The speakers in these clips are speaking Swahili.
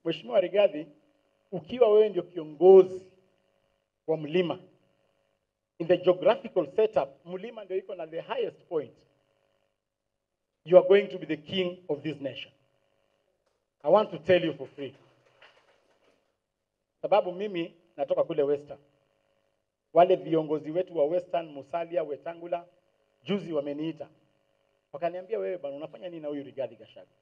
Mheshimiwa Rigathi, ukiwa wewe ndio kiongozi wa mlima, in the geographical setup, mlima ndio iko na the highest point. You are going to be the king of this nation. I want to tell you for free. Sababu mimi natoka kule Western. Wale viongozi wetu wa Western, Musalia, Wetangula, juzi wameniita. Wakaniambia, wewe bwana unafanya nini na huyu Rigathi Gachagua?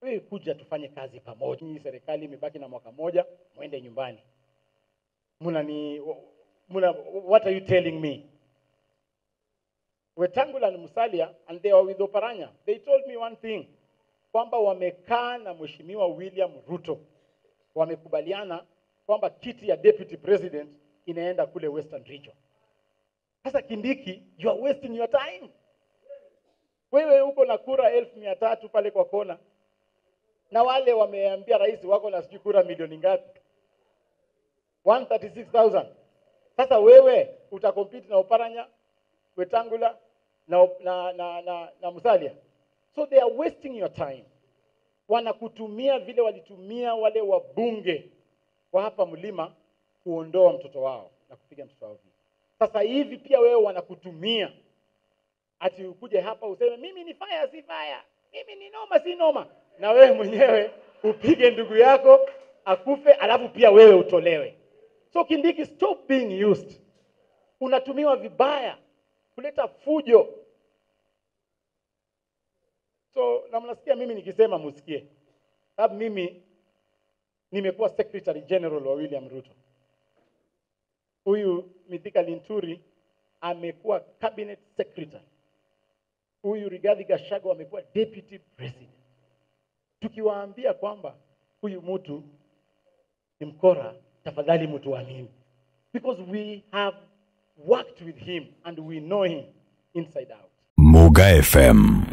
Wewe kuja tufanye kazi pamoja. Hii serikali imebaki na mwaka moja, muende nyumbani. What are you telling me? Wetangula and Musalia, and they were with Oparanya. They told me one thing. Kwamba wamekaa na Mheshimiwa William Ruto. Wamekubaliana kwamba kiti ya deputy president inaenda kule Western region. Sasa Kindiki, you are wasting your time. Wewe uko na kura 1,300 pale kwa kona. Na wale wameambia rais wako na sijui kura milioni ngapi? 136,000. Sasa wewe utakompete na Oparanya, Wetangula na Musalia. So they are wasting your time. Wanakutumia vile walitumia wale wabunge wa hapa mlima kuondoa mtoto wao na kupiga mtoto wao. Sasa hivi pia wewe wanakutumia ati ukuje hapa useme mimi ni fire si fire, mimi ni noma si noma, na wewe mwenyewe upige ndugu yako akufe alafu pia wewe utolewe. So Kindiki, stop being used. Unatumiwa vibaya kuleta fujo. So na mnasikia mimi nikisema musikie. Sababu mimi nimekuwa Secretary General wa William Ruto. Huyu Mithika Linturi amekuwa Cabinet Secretary. Huyu Rigathi Gachagua amekuwa Deputy President. Tukiwaambia kwamba huyu mtu ni mkora, tafadhali mtuamini. Because we have worked with him and we know him inside out. Muga FM.